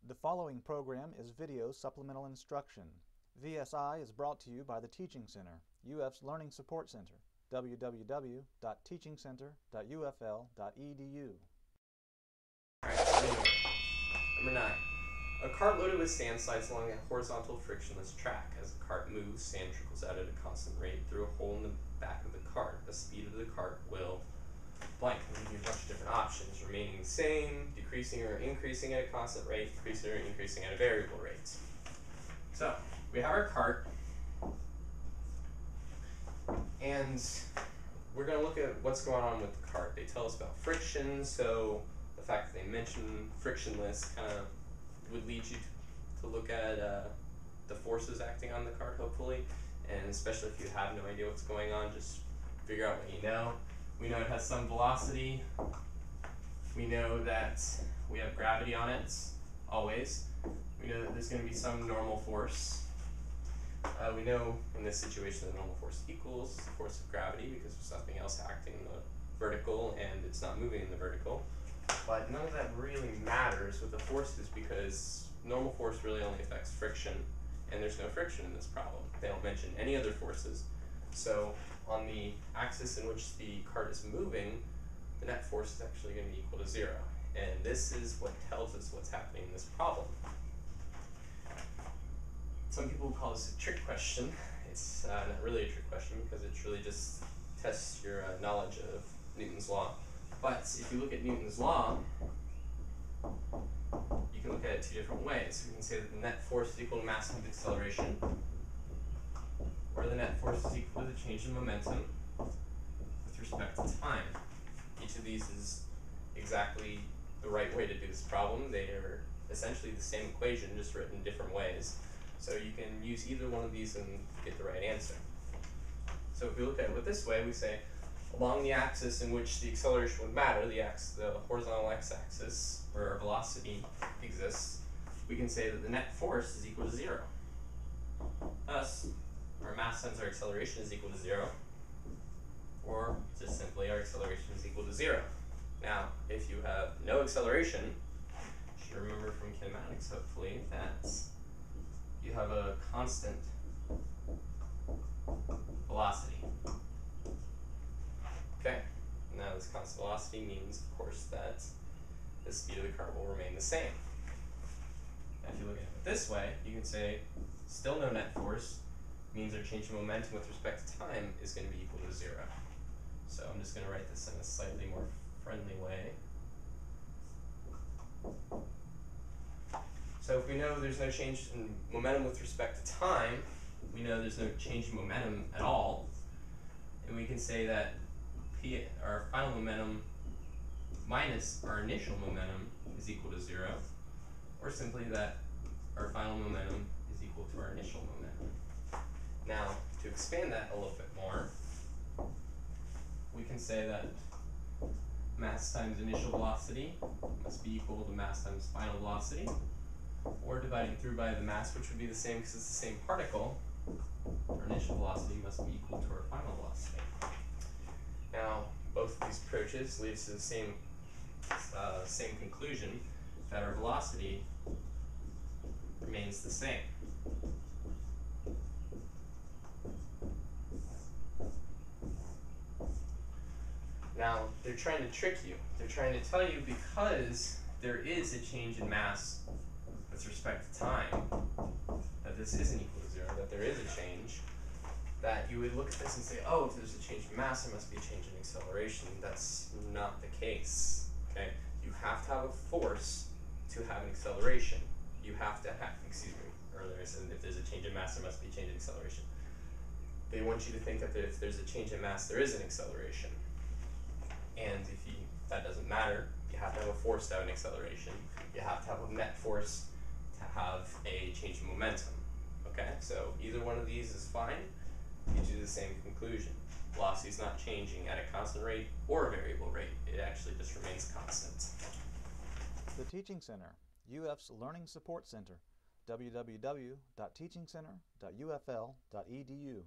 The following program is video supplemental instruction. VSI is brought to you by the Teaching Center, UF's Learning Support Center, www.teachingcenter.ufl.edu. Alright, number 9. A cart loaded with sand slides along a horizontal frictionless track. As the cart moves, sand trickles out at a constant rate through a hole in the back of the cart. The speed of the cart will blank. We'll give you a bunch of different options, remaining the same, decreasing or increasing at a constant rate, decreasing or increasing at a variable rate. So, we have our cart, and we're going to look at what's going on with the cart. They tell us about friction, so the fact that they mention frictionless kind of would lead you to look at the forces acting on the cart, hopefully, and especially if you have no idea what's going on, just figure out what you know. We know it has some velocity. We know that we have gravity on it, always. We know that there's going to be some normal force. We know in this situation the normal force equals the force of gravity because there's nothing else acting in the vertical and it's not moving in the vertical. But none of that really matters with the forces because normal force really only affects friction, and there's no friction in this problem. They don't mention any other forces. So on the axis in which the cart is moving, the net force is actually going to be equal to 0. And this is what tells us what's happening in this problem. Some people call this a trick question. It's not really a trick question because it really just tests your knowledge of Newton's law. But if you look at Newton's law, you can look at it two different ways. We can say that the net force is equal to mass times acceleration, or the net force is equal to the change in momentum with respect to time. Each of these is exactly the right way to do this problem. They are essentially the same equation, just written different ways. So you can use either one of these and get the right answer. So if we look at it this way, we say, along the axis in which the acceleration would matter, the horizontal x-axis, where our velocity exists, we can say that the net force is equal to 0. Thus, our mass times our acceleration is equal to 0, or just simply our acceleration is equal to 0. Now, if you have no acceleration, you should remember from kinematics, hopefully, that you have a constant velocity. Okay, now this constant velocity means, of course, that the speed of the cart will remain the same. Now, if you look at it this way, you can say still no net force means our change in momentum with respect to time is going to be equal to 0. So I'm just going to write this in a slightly more friendly way. So if we know there's no change in momentum with respect to time, we know there's no change in momentum at all, and we can say that P, our final momentum minus our initial momentum is equal to 0, or simply that our final momentum is equal to our initial momentum. Now, to expand that a little bit more, we can say that mass times initial velocity must be equal to mass times final velocity, or dividing through by the mass, which would be the same because it's the same particle, our initial velocity must be equal to our final velocity. Now, both of these approaches lead us to the same conclusion, that our velocity remains the same. Now, they're trying to trick you. They're trying to tell you because there is a change in mass with respect to time, that this isn't equal to 0, that there is a change, that you would look at this and say, oh, if there's a change in mass, there must be a change in acceleration. That's not the case. Okay? You have to have a force to have an acceleration. You have to have, excuse me, earlier I said if there's a change in mass, there must be a change in acceleration. They want you to think that if there's a change in mass, there is an acceleration. And if that doesn't matter, you have to have a force to have an acceleration. You have to have a net force to have a change in momentum. Okay? So either one of these is fine. Gives you the same conclusion. Velocity is not changing at a constant rate or a variable rate. It actually just remains constant. The Teaching Center, UF's Learning Support Center, www.teachingcenter.ufl.edu.